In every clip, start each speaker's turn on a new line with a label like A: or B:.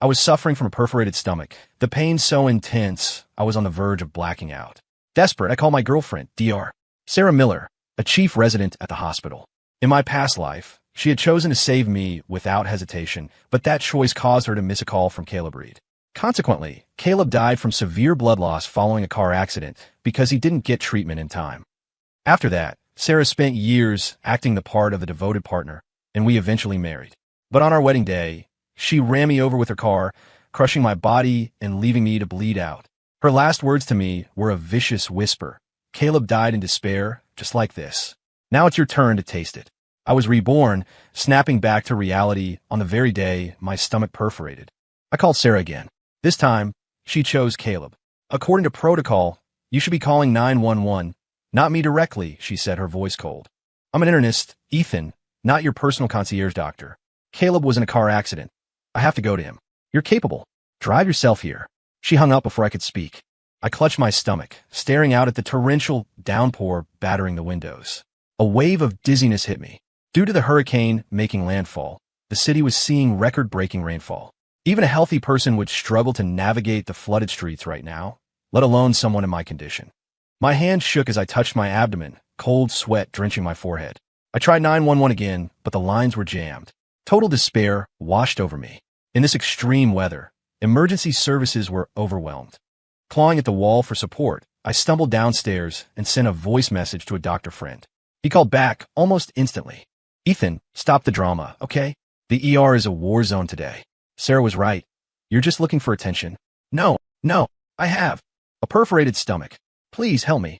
A: I was suffering from a perforated stomach. The pain so intense, I was on the verge of blacking out. Desperate, I called my girlfriend, Dr. Sarah Miller, a chief resident at the hospital. In my past life, she had chosen to save me without hesitation, but that choice caused her to miss a call from Caleb Reed. Consequently, Caleb died from severe blood loss following a car accident because he didn't get treatment in time. After that, Sarah spent years acting the part of the devoted partner, and we eventually married. But on our wedding day, she ran me over with her car, crushing my body and leaving me to bleed out. Her last words to me were a vicious whisper. Caleb died in despair, just like this. Now it's your turn to taste it. I was reborn, snapping back to reality on the very day my stomach perforated. I called Sarah again. This time, she chose Caleb. According to protocol, you should be calling 911. Not me directly, she said, her voice cold. I'm an internist, Ethan, not your personal concierge doctor. Caleb was in a car accident. I have to go to him. You're capable. Drive yourself here. She hung up before I could speak. I clutched my stomach, staring out at the torrential downpour battering the windows. A wave of dizziness hit me. Due to the hurricane making landfall, the city was seeing record-breaking rainfall. Even a healthy person would struggle to navigate the flooded streets right now, let alone someone in my condition. My hand shook as I touched my abdomen, cold sweat drenching my forehead. I tried 911 again, but the lines were jammed. Total despair washed over me. In this extreme weather, emergency services were overwhelmed. Clawing at the wall for support, I stumbled downstairs and sent a voice message to a doctor friend. He called back almost instantly. Ethan, stop the drama, okay? The ER is a war zone today. Sarah was right. You're just looking for attention. No, I have a perforated stomach. Please help me.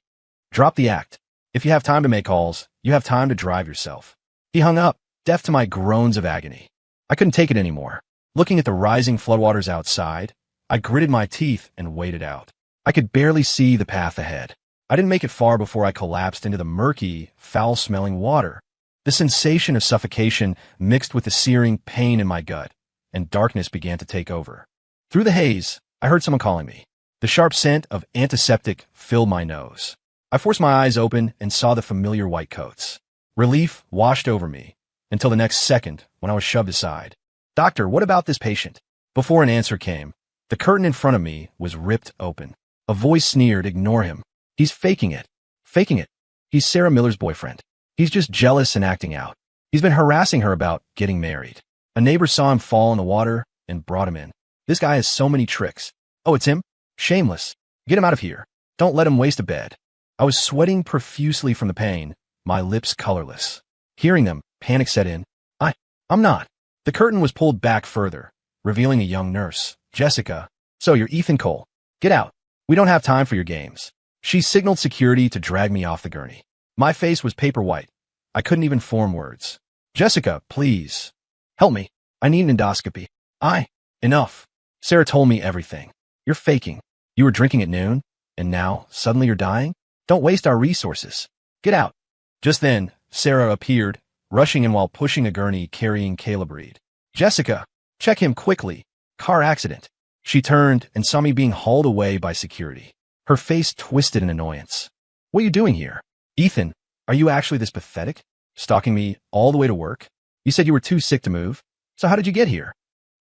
A: Drop the act. If you have time to make calls, you have time to drive yourself. He hung up, deaf to my groans of agony. I couldn't take it anymore. Looking at the rising floodwaters outside, I gritted my teeth and waited out. I could barely see the path ahead. I didn't make it far before I collapsed into the murky, foul-smelling water. The sensation of suffocation mixed with the searing pain in my gut, and darkness began to take over. Through the haze, I heard someone calling me. The sharp scent of antiseptic filled my nose. I forced my eyes open and saw the familiar white coats. Relief washed over me, until the next second when I was shoved aside. Doctor, what about this patient? Before an answer came, the curtain in front of me was ripped open. A voice sneered, ignore him. He's faking it. Faking it. He's Sarah Miller's boyfriend. He's just jealous and acting out. He's been harassing her about getting married. A neighbor saw him fall in the water and brought him in. This guy has so many tricks. Oh, it's him? Shameless. Get him out of here. Don't let him waste a bed. I was sweating profusely from the pain, my lips colorless. Hearing them, panic set in. I'm not. The curtain was pulled back further, revealing a young nurse. Jessica. So you're Ethan Cole. Get out. We don't have time for your games. She signaled security to drag me off the gurney. My face was paper white. I couldn't even form words. Jessica, please. Help me. I need an endoscopy. Enough. Sarah told me everything. You're faking. You were drinking at noon, and now, suddenly you're dying? Don't waste our resources. Get out. Just then, Sarah appeared, rushing in while pushing a gurney carrying Caleb Reed. Jessica, check him quickly. Car accident. She turned and saw me being hauled away by security. Her face twisted in annoyance. What are you doing here? Ethan, are you actually this pathetic? Stalking me all the way to work? You said you were too sick to move. So how did you get here?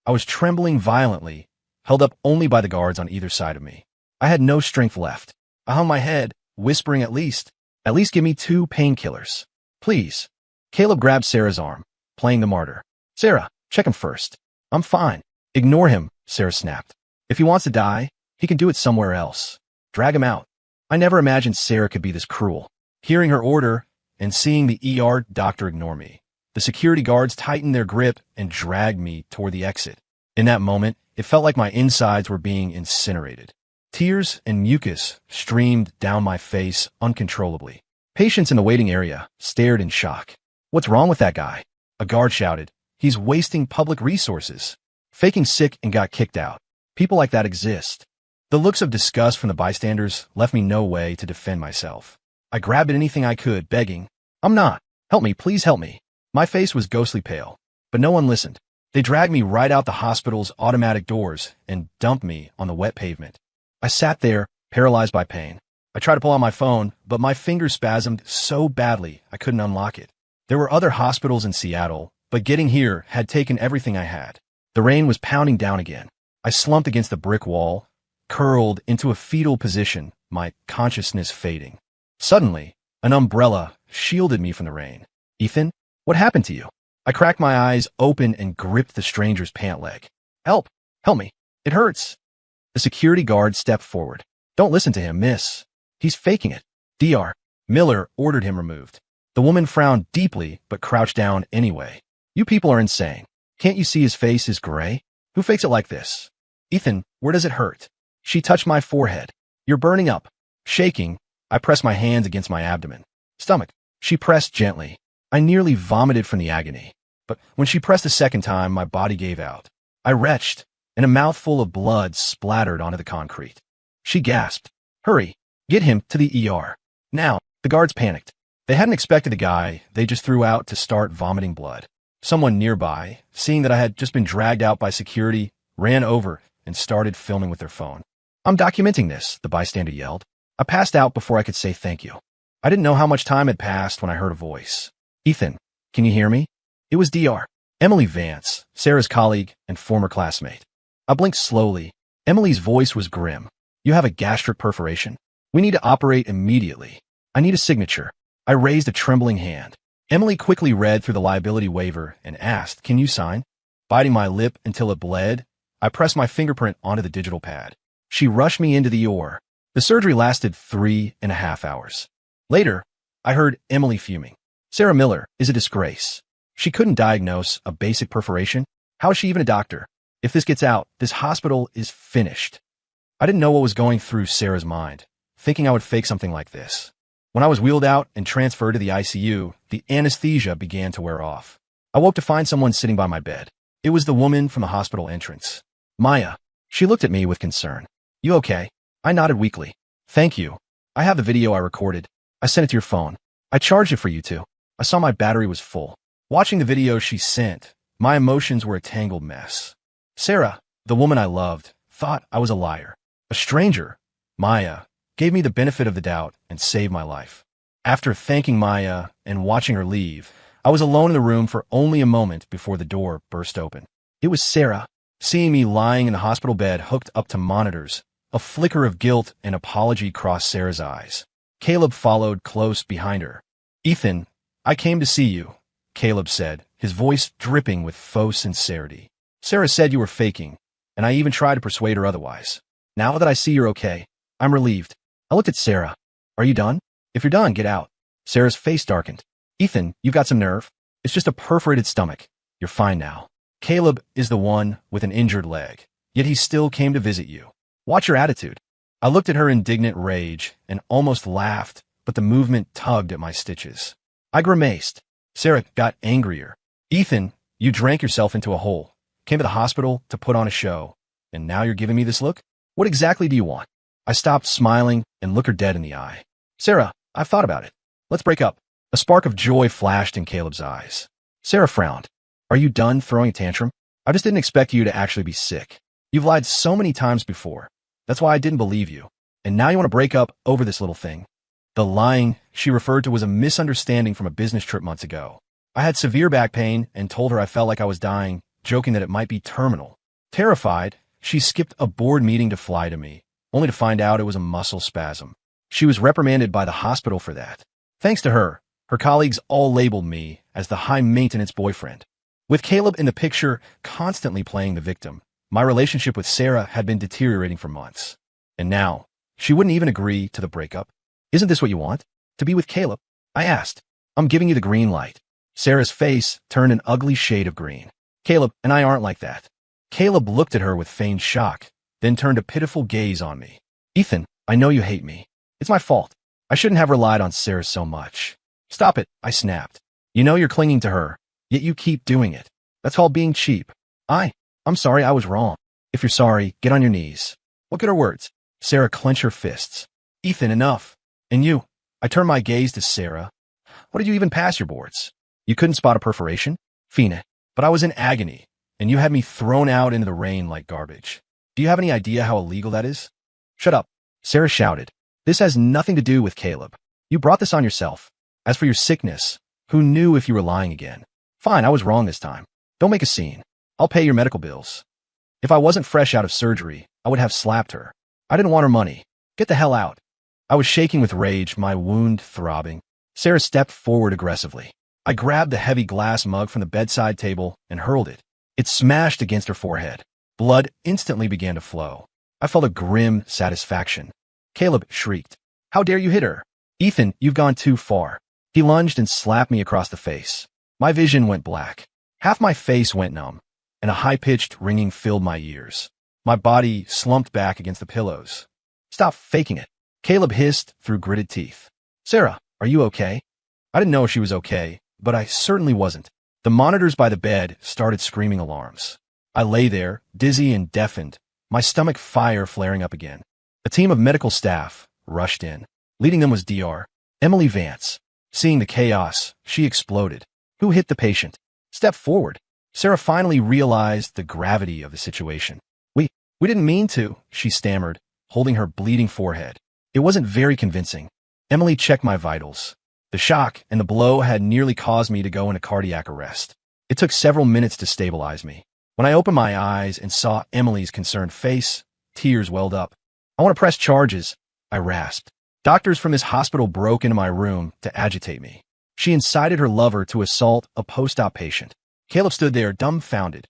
A: I was trembling violently, held up only by the guards on either side of me. I had no strength left. I hung my head, whispering at least give me 2 painkillers. Please. Caleb grabbed Sarah's arm, playing the martyr. Sarah, check him first. I'm fine. Ignore him, Sarah snapped. If he wants to die, he can do it somewhere else. Drag him out. I never imagined Sarah could be this cruel. Hearing her order and seeing the ER doctor ignore me, the security guards tightened their grip and dragged me toward the exit. In that moment, it felt like my insides were being incinerated. Tears and mucus streamed down my face uncontrollably. Patients in the waiting area stared in shock. What's wrong with that guy? A guard shouted. He's wasting public resources. Faking sick and got kicked out. People like that exist. The looks of disgust from the bystanders left me no way to defend myself. I grabbed at anything I could, begging, I'm not. Help me, please help me. My face was ghostly pale, but no one listened. They dragged me right out the hospital's automatic doors and dumped me on the wet pavement. I sat there, paralyzed by pain. I tried to pull out my phone, but my fingers spasmed so badly I couldn't unlock it. There were other hospitals in Seattle, but getting here had taken everything I had. The rain was pounding down again. I slumped against the brick wall, curled into a fetal position, my consciousness fading. Suddenly, an umbrella shielded me from the rain. Ethan, what happened to you? I cracked my eyes open and gripped the stranger's pant leg. Help! Help me! It hurts! The security guard stepped forward. Don't listen to him, miss. He's faking it. Dr. Miller ordered him removed. The woman frowned deeply, but crouched down anyway. You people are insane. Can't you see his face is gray? Who fakes it like this? Ethan, where does it hurt? She touched my forehead. You're burning up. Shaking, I pressed my hands against my abdomen. Stomach. She pressed gently. I nearly vomited from the agony. But when she pressed a second time, my body gave out. I retched, and a mouthful of blood splattered onto the concrete. She gasped. Hurry, get him to the ER. Now, the guards panicked. They hadn't expected the guy they just threw out to start vomiting blood. Someone nearby, seeing that I had just been dragged out by security, ran over and started filming with their phone. I'm documenting this, the bystander yelled. I passed out before I could say thank you. I didn't know how much time had passed when I heard a voice. Ethan, can you hear me? It was Dr. Emily Vance, Sarah's colleague and former classmate. I blinked slowly. Emily's voice was grim. You have a gastric perforation? We need to operate immediately. I need a signature. I raised a trembling hand. Emily quickly read through the liability waiver and asked, can you sign? Biting my lip until it bled, I pressed my fingerprint onto the digital pad. She rushed me into the OR. The surgery lasted 3.5 hours. Later, I heard Emily fuming. Sarah Miller is a disgrace. She couldn't diagnose a basic perforation. How is she even a doctor? If this gets out, this hospital is finished. I didn't know what was going through Sarah's mind, thinking I would fake something like this. When I was wheeled out and transferred to the ICU, the anesthesia began to wear off. I woke to find someone sitting by my bed. It was the woman from the hospital entrance. Maya. She looked at me with concern. You okay? I nodded weakly. Thank you. I have the video I recorded. I sent it to your phone. I charged it for you too. I saw my battery was full. Watching the video she sent, my emotions were a tangled mess. Sarah, the woman I loved, thought I was a liar. A stranger, Maya, gave me the benefit of the doubt and saved my life. After thanking Maya and watching her leave, I was alone in the room for only a moment before the door burst open. It was Sarah. Seeing me lying in the hospital bed hooked up to monitors, a flicker of guilt and apology crossed Sarah's eyes. Caleb followed close behind her. Ethan, I came to see you, Caleb said, his voice dripping with faux sincerity. Sarah said you were faking, and I even tried to persuade her otherwise. Now that I see you're okay, I'm relieved. I looked at Sarah. Are you done? If you're done, get out. Sarah's face darkened. Ethan, you've got some nerve. It's just a perforated stomach. You're fine now. Caleb is the one with an injured leg, yet he still came to visit you. Watch your attitude. I looked at her indignant rage and almost laughed, but the movement tugged at my stitches. I grimaced. Sarah got angrier. Ethan, you drank yourself into a hole, came to the hospital to put on a show, and now you're giving me this look? What exactly do you want? I stopped smiling and looked her dead in the eye. Sarah, I've thought about it. Let's break up. A spark of joy flashed in Caleb's eyes. Sarah frowned. Are you done throwing a tantrum? I just didn't expect you to actually be sick. You've lied so many times before. That's why I didn't believe you. And now you want to break up over this little thing. The lying she referred to was a misunderstanding from a business trip months ago. I had severe back pain and told her I felt like I was dying, joking that it might be terminal. Terrified, she skipped a board meeting to fly to me, only to find out it was a muscle spasm. She was reprimanded by the hospital for that. Thanks to her, her colleagues all labeled me as the high-maintenance boyfriend. With Caleb in the picture constantly playing the victim, my relationship with Sarah had been deteriorating for months. And now, she wouldn't even agree to the breakup. Isn't this what you want? To be with Caleb? I asked. I'm giving you the green light. Sarah's face turned an ugly shade of green. Caleb and I aren't like that. Caleb looked at her with feigned shock, then turned a pitiful gaze on me. Ethan, I know you hate me. It's my fault. I shouldn't have relied on Sarah so much. Stop it, I snapped. You know you're clinging to her, yet you keep doing it. That's called being cheap. I'm sorry I was wrong. If you're sorry, get on your knees. Look at her words. Sarah clenched her fists. Ethan, enough. And you. I turned my gaze to Sarah. What did you even pass your boards? You couldn't spot a perforation? Fina. But I was in agony, and you had me thrown out into the rain like garbage. Do you have any idea how illegal that is? Shut up. Sarah shouted. This has nothing to do with Caleb. You brought this on yourself. As for your sickness, who knew if you were lying again? Fine, I was wrong this time. Don't make a scene. I'll pay your medical bills. If I wasn't fresh out of surgery, I would have slapped her. I didn't want her money. Get the hell out. I was shaking with rage, my wound throbbing. Sarah stepped forward aggressively. I grabbed the heavy glass mug from the bedside table and hurled it. It smashed against her forehead. Blood instantly began to flow. I felt a grim satisfaction. Caleb shrieked. How dare you hit her? Ethan, you've gone too far. He lunged and slapped me across the face. My vision went black. Half my face went numb, and a high-pitched ringing filled my ears. My body slumped back against the pillows. Stop faking it. Caleb hissed through gritted teeth. Sarah, are you okay? I didn't know if she was okay, but I certainly wasn't. The monitors by the bed started screaming alarms. I lay there, dizzy and deafened, my stomach fire flaring up again. A team of medical staff rushed in. Leading them was Dr. Emily Vance. Seeing the chaos, she exploded. Who hit the patient? Step forward. Sarah finally realized the gravity of the situation. We didn't mean to, she stammered, holding her bleeding forehead. It wasn't very convincing. Emily checked my vitals. The shock and the blow had nearly caused me to go into cardiac arrest. It took several minutes to stabilize me. When I opened my eyes and saw Emily's concerned face, tears welled up. I want to press charges, I rasped. Doctors from this hospital broke into my room to agitate me. She incited her lover to assault a post-op patient. Caleb stood there dumbfounded.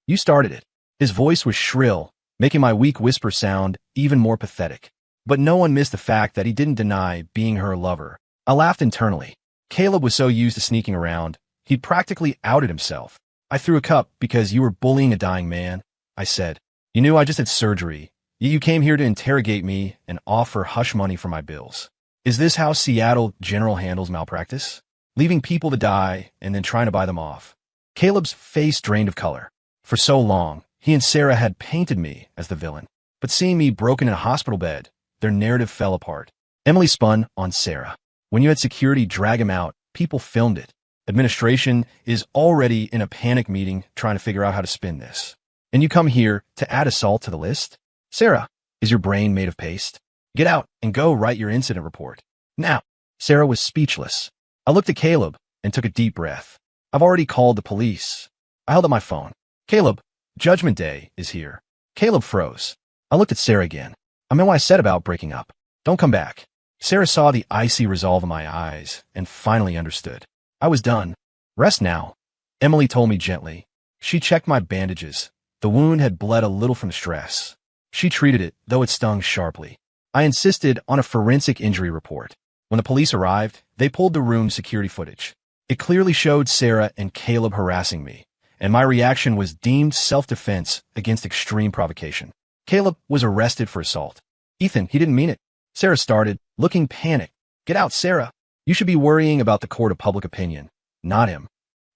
A: You started it. His voice was shrill, making my weak whisper sound even more pathetic. But no one missed the fact that he didn't deny being her lover. I laughed internally. Caleb was so used to sneaking around, he'd practically outed himself. I threw a cup because you were bullying a dying man, I said. You knew I just had surgery. You came here to interrogate me and offer hush money for my bills. Is this how Seattle General handles malpractice? Leaving people to die and then trying to buy them off. Caleb's face drained of color. For so long, he and Sarah had painted me as the villain. But seeing me broken in a hospital bed, their narrative fell apart. Emily spun on Sarah. When you had security drag him out, people filmed it. Administration is already in a panic meeting trying to figure out how to spin this. And you come here to add assault to the list? Sarah, is your brain made of paste? Get out and go write your incident report. Now. Sarah was speechless. I looked at Caleb and took a deep breath. I've already called the police. I held up my phone. Caleb, Judgment Day is here. Caleb froze. I looked at Sarah again. I meant what I said about breaking up. Don't come back. Sarah saw the icy resolve in my eyes and finally understood. I was done. Rest now. Emily told me gently. She checked my bandages. The wound had bled a little from the stress. She treated it, though it stung sharply. I insisted on a forensic injury report. When the police arrived, they pulled the room's security footage. It clearly showed Sarah and Caleb harassing me, and my reaction was deemed self-defense against extreme provocation. Caleb was arrested for assault. Ethan, he didn't mean it. Sarah started, looking panicked. Get out, Sarah. You should be worrying about the court of public opinion, not him.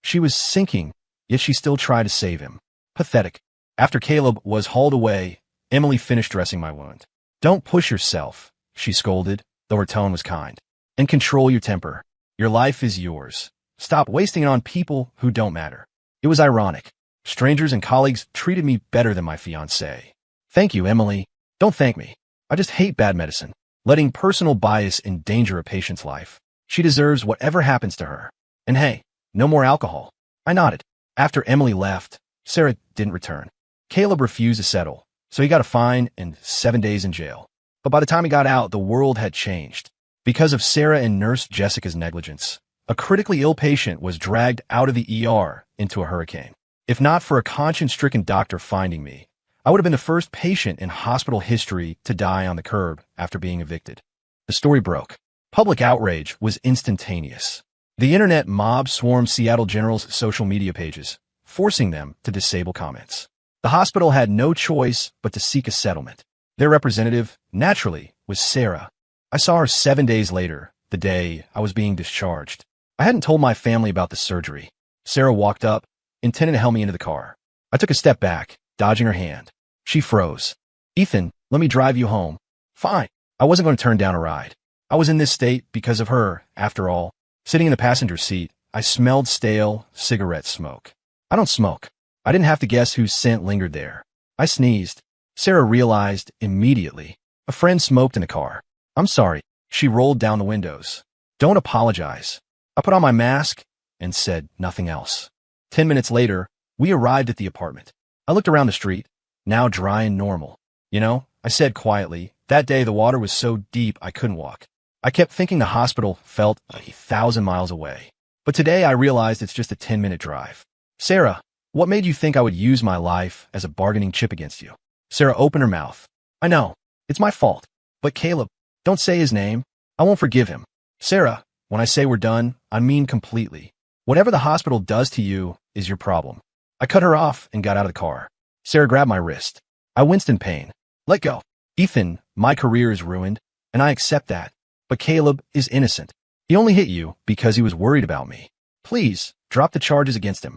A: She was sinking, yet she still tried to save him. Pathetic. After Caleb was hauled away, Emily finished dressing my wound. Don't push yourself, she scolded, though her tone was kind. And control your temper. Your life is yours. Stop wasting it on people who don't matter. It was ironic. Strangers and colleagues treated me better than my fiancé. Thank you, Emily. Don't thank me. I just hate bad medicine, letting personal bias endanger a patient's life. She deserves whatever happens to her. And hey, no more alcohol. I nodded. After Emily left, Sarah didn't return. Caleb refused to settle, so he got a fine and 7 days in jail. But by the time he got out, the world had changed. Because of Sarah and Nurse Jessica's negligence, a critically ill patient was dragged out of the ER into a hurricane. If not for a conscience-stricken doctor finding me, I would have been the first patient in hospital history to die on the curb after being evicted. The story broke. Public outrage was instantaneous. The internet mob swarmed Seattle General's social media pages, forcing them to disable comments. The hospital had no choice but to seek a settlement. Their representative, naturally, was Sarah. I saw her 7 days later, the day I was being discharged. I hadn't told my family about the surgery. Sarah walked up, intending to help me into the car. I took a step back, dodging her hand. She froze. Ethan, let me drive you home. Fine. I wasn't going to turn down a ride. I was in this state because of her, after all. Sitting in the passenger seat, I smelled stale cigarette smoke. I don't smoke. I didn't have to guess whose scent lingered there. I sneezed. Sarah realized immediately. A friend smoked in the car. I'm sorry. She rolled down the windows. Don't apologize. I put on my mask and said nothing else. 10 minutes later, We arrived at the apartment. I looked around the street, now dry and normal. You know, I said quietly, that day the water was so deep I couldn't walk. I kept thinking the hospital felt 1,000 miles away. But today I realized it's just a 10-minute drive. Sarah, what made you think I would use my life as a bargaining chip against you? Sarah opened her mouth. I know, it's my fault. But Caleb, don't say his name. I won't forgive him. Sarah, when I say we're done, I mean completely. Whatever the hospital does to you is your problem. I cut her off and got out of the car. Sarah grabbed my wrist. I winced in pain. Let go. Ethan, my career is ruined, and I accept that. But Caleb is innocent. He only hit you because he was worried about me. Please, drop the charges against him.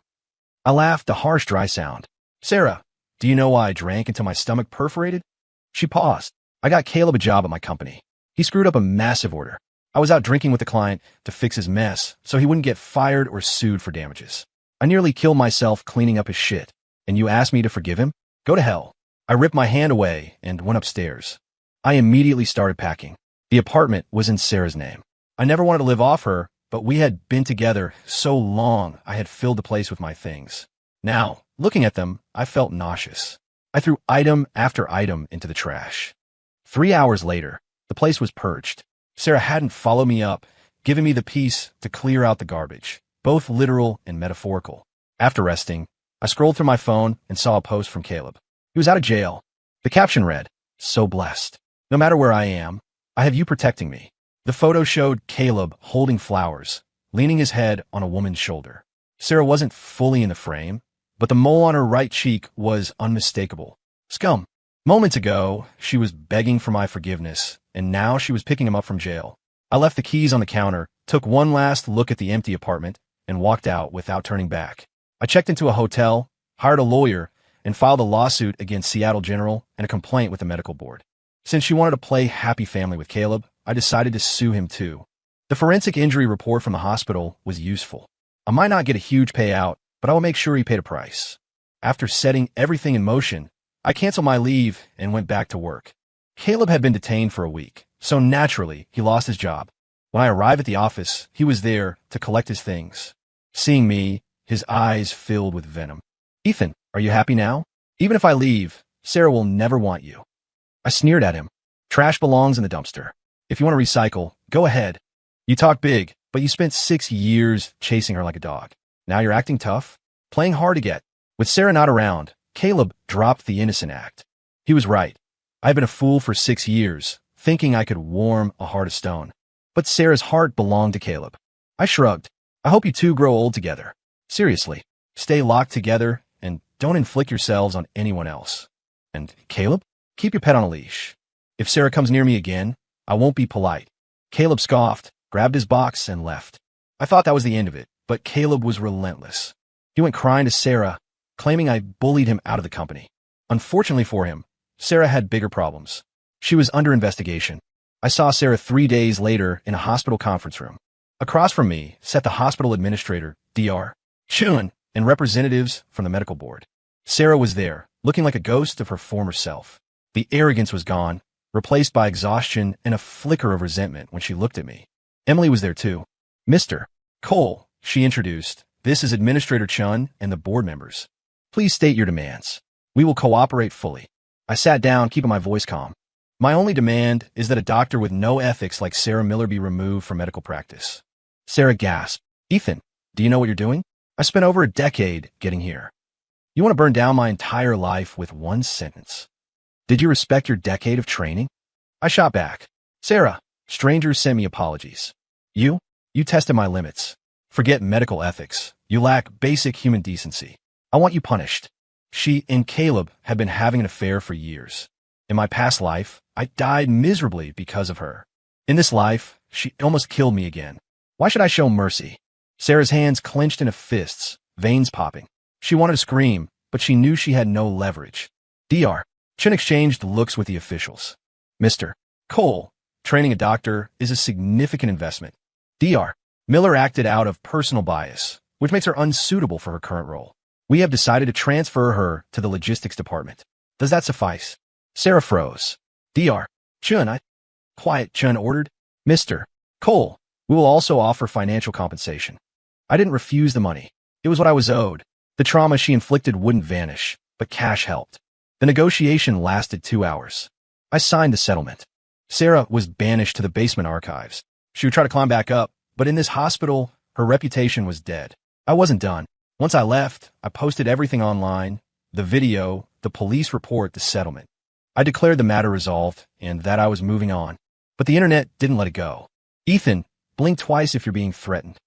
A: I laughed, a harsh, dry sound. Sarah, do you know why I drank until my stomach perforated? She paused. I got Caleb a job at my company. He screwed up a massive order. I was out drinking with the client to fix his mess so he wouldn't get fired or sued for damages. I nearly killed myself cleaning up his shit. And you asked me to forgive him? Go to hell. I ripped my hand away and went upstairs. I immediately started packing. The apartment was in Sarah's name. I never wanted to live off her, but we had been together so long I had filled the place with my things. Now, looking at them, I felt nauseous. I threw item after item into the trash. 3 hours later, the place was purged. Sarah hadn't followed me up, giving me the peace to clear out the garbage, both literal and metaphorical. After resting, I scrolled through my phone and saw a post from Caleb. He was out of jail. The caption read, "So blessed. No matter where I am, I have you protecting me." The photo showed Caleb holding flowers, leaning his head on a woman's shoulder. Sarah wasn't fully in the frame, but the mole on her right cheek was unmistakable. Scum. Moments ago, she was begging for my forgiveness, and now she was picking him up from jail. I left the keys on the counter, took one last look at the empty apartment, and walked out without turning back. I checked into a hotel, hired a lawyer, and filed a lawsuit against Seattle General and a complaint with the medical board. Since she wanted to play happy family with Caleb, I decided to sue him too. The forensic injury report from the hospital was useful. I might not get a huge payout, but I will make sure he paid a price. After setting everything in motion, I canceled my leave and went back to work. Caleb had been detained for a week, so naturally he lost his job. When I arrived at the office, he was there to collect his things. Seeing me, his eyes filled with venom. Ethan, are you happy now? Even if I leave, Sarah will never want you. I sneered at him. Trash belongs in the dumpster. If you want to recycle, go ahead. You talk big, but you spent 6 years chasing her like a dog. Now you're acting tough, playing hard to get. With Sarah not around, Caleb dropped the innocent act. He was right. I've been a fool for 6 years, thinking I could warm a heart of stone. But Sarah's heart belonged to Caleb. I shrugged. I hope you two grow old together. Seriously, stay locked together and don't inflict yourselves on anyone else. And Caleb, keep your pet on a leash. If Sarah comes near me again, I won't be polite. Caleb scoffed, grabbed his box, and left. I thought that was the end of it, but Caleb was relentless. He went crying to Sarah, claiming I bullied him out of the company. Unfortunately for him, Sarah had bigger problems. She was under investigation. I saw Sarah 3 days later in a hospital conference room. Across from me sat the hospital administrator, Dr. Chun, and representatives from the medical board. Sarah was there, looking like a ghost of her former self. The arrogance was gone, replaced by exhaustion and a flicker of resentment when she looked at me. Emily was there too. Mr. Cole, she introduced, this is Administrator Chun and the board members. Please state your demands. We will cooperate fully. I sat down, keeping my voice calm. My only demand is that a doctor with no ethics like Sarah Miller be removed from medical practice. Sarah gasped. Ethan, do you know what you're doing? I spent over a decade getting here. You want to burn down my entire life with one sentence. Did you respect your decade of training? I shot back. Sarah, strangers sent me apologies. You tested my limits. Forget medical ethics. You lack basic human decency. I want you punished. She and Caleb had been having an affair for years. In my past life, I died miserably because of her. In this life, she almost killed me again. Why should I show mercy? Sarah's hands clenched into fists, veins popping. She wanted to scream, but she knew she had no leverage. Dr. Chen exchanged looks with the officials. Mr. Cole, training a doctor is a significant investment. Dr. Miller acted out of personal bias, which makes her unsuitable for her current role. We have decided to transfer her to the logistics department. Does that suffice? Sarah froze. Dr. Chun, Quiet, Chun ordered. Mr. Cole, we will also offer financial compensation. I didn't refuse the money. It was what I was owed. The trauma she inflicted wouldn't vanish, but cash helped. The negotiation lasted 2 hours. I signed the settlement. Sarah was banished to the basement archives. She would try to climb back up, but in this hospital, her reputation was dead. I wasn't done. Once I left, I posted everything online, the video, the police report, the settlement. I declared the matter resolved and that I was moving on. But the internet didn't let it go. Ethan, blink twice if you're being threatened.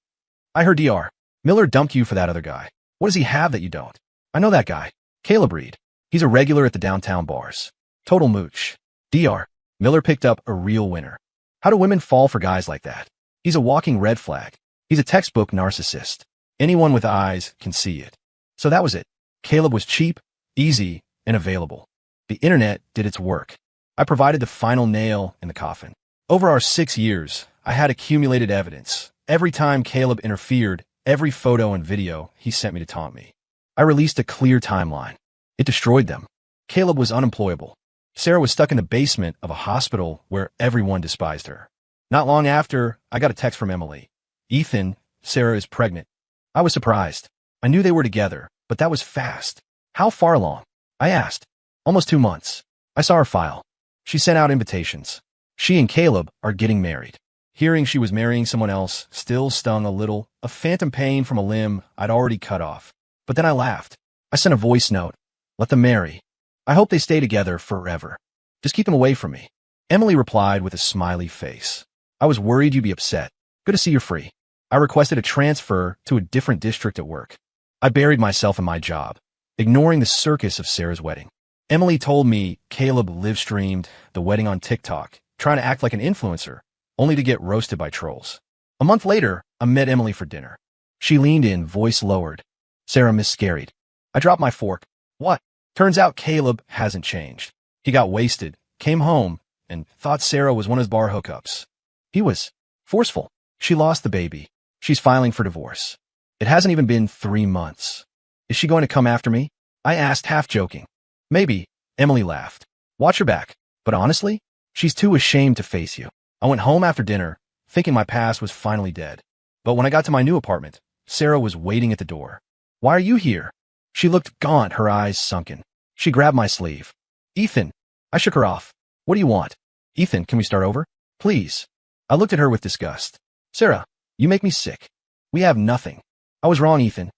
A: I heard Dr. Miller dumped you for that other guy. What does he have that you don't? I know that guy. Caleb Reed. He's a regular at the downtown bars. Total mooch. Dr. Miller picked up a real winner. How do women fall for guys like that? He's a walking red flag. He's a textbook narcissist. Anyone with eyes can see it. So that was it. Caleb was cheap, easy, and available. The internet did its work. I provided the final nail in the coffin. Over our 6 years, I had accumulated evidence. Every time Caleb interfered, every photo and video he sent me to taunt me. I released a clear timeline. It destroyed them. Caleb was unemployable. Sarah was stuck in the basement of a hospital where everyone despised her. Not long after, I got a text from Emily. Ethan, Sarah is pregnant. I was surprised. I knew they were together, but that was fast. How far along? I asked. Almost 2 months. I saw her file. She sent out invitations. She and Caleb are getting married. Hearing she was marrying someone else still stung a little, a phantom pain from a limb I'd already cut off. But then I laughed. I sent a voice note. Let them marry. I hope they stay together forever. Just keep them away from me. Emily replied with a smiley face. I was worried you'd be upset. Good to see you're free. I requested a transfer to a different district at work. I buried myself in my job, ignoring the circus of Sarah's wedding. Emily told me Caleb live-streamed the wedding on TikTok, trying to act like an influencer, only to get roasted by trolls. A month later, I met Emily for dinner. She leaned in, voice lowered. Sarah miscarried. I dropped my fork. What? Turns out Caleb hasn't changed. He got wasted, came home, and thought Sarah was one of his bar hookups. He was forceful. She lost the baby. She's filing for divorce. It hasn't even been 3 months. Is she going to come after me? I asked, half joking. Maybe. Emily laughed. Watch her back. But honestly, she's too ashamed to face you. I went home after dinner, thinking my past was finally dead. But when I got to my new apartment, Sarah was waiting at the door. Why are you here? She looked gaunt, her eyes sunken. She grabbed my sleeve. Ethan. I shook her off. What do you want? Ethan, can we start over? Please. I looked at her with disgust. Sarah, you make me sick. We have nothing. I was wrong, Ethan.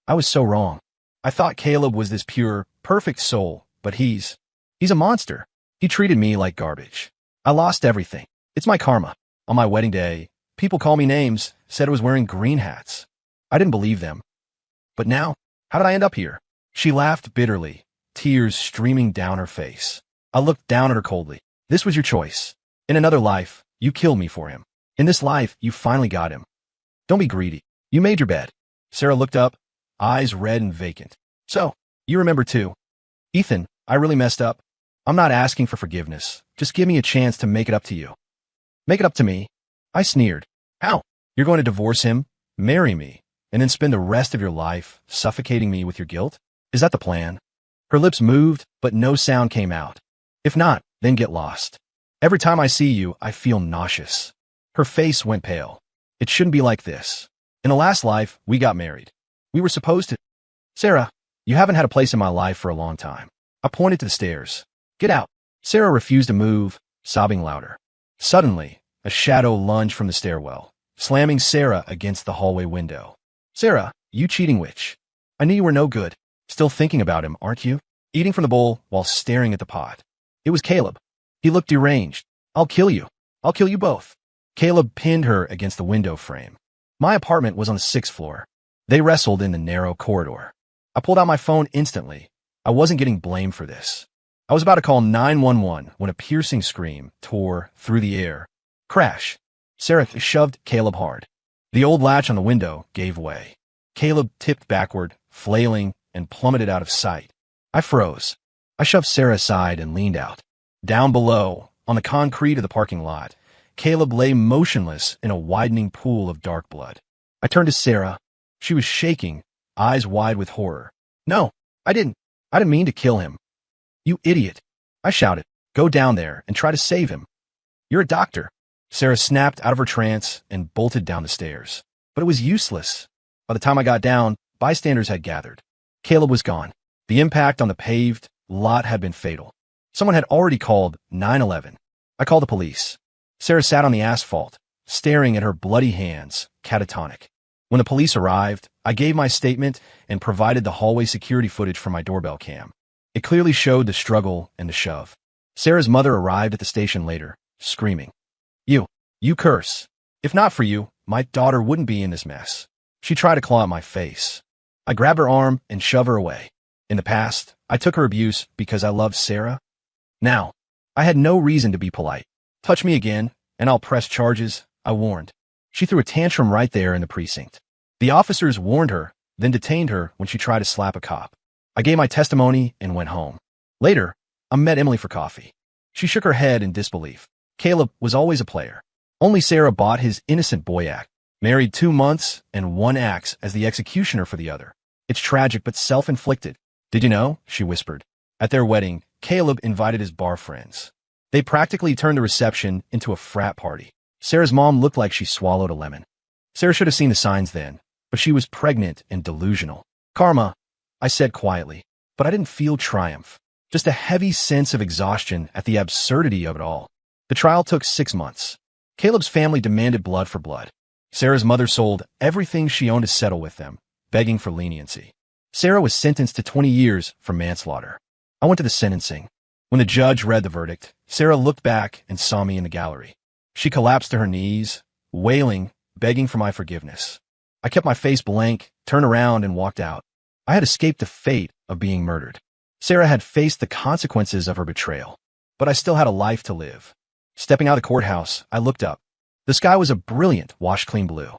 A: I was so wrong. I thought Caleb was this pure, perfect soul, but he's a monster. He treated me like garbage. I lost everything. It's my karma. On my wedding day, people called me names, said I was wearing green hats. I didn't believe them. But now, how did I end up here? She laughed bitterly, tears streaming down her face. I looked down at her coldly. This was your choice. In another life, you killed me for him. In this life, you finally got him. Don't be greedy. You made your bed. Sarah looked up, eyes red and vacant. So, you remember too. Ethan, I really messed up. I'm not asking for forgiveness. Just give me a chance to make it up to you. Make it up to me. I sneered. How? You're going to divorce him, marry me, and then spend the rest of your life suffocating me with your guilt? Is that the plan? Her lips moved, but no sound came out. If not, then get lost. Every time I see you, I feel nauseous. Her face went pale. It shouldn't be like this. In the last life, we got married. We were supposed to. Sarah, you haven't had a place in my life for a long time. I pointed to the stairs. Get out. Sarah refused to move, sobbing louder. Suddenly, a shadow lunged from the stairwell, slamming Sarah against the hallway window. Sarah, you cheating witch. I knew you were no good. Still thinking about him, aren't you? Eating from the bowl while staring at the pot. It was Caleb. He looked deranged. I'll kill you. I'll kill you both. Caleb pinned her against the window frame. My apartment was on the 6th floor. They wrestled in the narrow corridor. I pulled out my phone instantly. I wasn't getting blamed for this. I was about to call 911 when a piercing scream tore through the air. Crash. Sarah shoved Caleb hard. The old latch on the window gave way. Caleb tipped backward, flailing, and plummeted out of sight. I froze. I shoved Sarah aside and leaned out. Down below, on the concrete of the parking lot, Caleb lay motionless in a widening pool of dark blood. I turned to Sarah. She was shaking, eyes wide with horror. No, I didn't mean to kill him. You idiot. I shouted. Go down there and try to save him. You're a doctor. Sarah snapped out of her trance and bolted down the stairs. But it was useless. By the time I got down, bystanders had gathered. Caleb was gone. The impact on the paved lot had been fatal. Someone had already called 911. I called the police. Sarah sat on the asphalt, staring at her bloody hands, catatonic. When the police arrived, I gave my statement and provided the hallway security footage from my doorbell cam. It clearly showed the struggle and the shove. Sarah's mother arrived at the station later, screaming, You curse. If not for you, my daughter wouldn't be in this mess. She tried to claw at my face. I grabbed her arm and shoved her away. In the past, I took her abuse because I loved Sarah. Now, I had no reason to be polite. Touch me again, and I'll press charges, I warned. She threw a tantrum right there in the precinct. The officers warned her, then detained her when she tried to slap a cop. I gave my testimony and went home. Later, I met Emily for coffee. She shook her head in disbelief. Caleb was always a player. Only Sarah bought his innocent boy act, married 2 months, and one acts as the executioner for the other. It's tragic but self-inflicted. Did you know? She whispered. At their wedding, Caleb invited his bar friends. They practically turned the reception into a frat party. Sarah's mom looked like she swallowed a lemon. Sarah should have seen the signs then, but she was pregnant and delusional. Karma, I said quietly, but I didn't feel triumph. Just a heavy sense of exhaustion at the absurdity of it all. The trial took 6 months. Caleb's family demanded blood for blood. Sarah's mother sold everything she owned to settle with them, begging for leniency. Sarah was sentenced to 20 years for manslaughter. I went to the sentencing. When the judge read the verdict, Sarah looked back and saw me in the gallery. She collapsed to her knees, wailing, begging for my forgiveness. I kept my face blank, turned around, and walked out. I had escaped the fate of being murdered. Sarah had faced the consequences of her betrayal, but I still had a life to live. Stepping out of the courthouse, I looked up. The sky was a brilliant, wash-clean blue.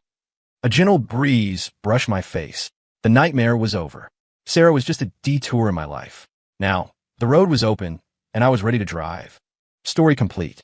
A: A gentle breeze brushed my face. The nightmare was over. Sarah was just a detour in my life. Now, the road was open, and I was ready to drive. Story complete.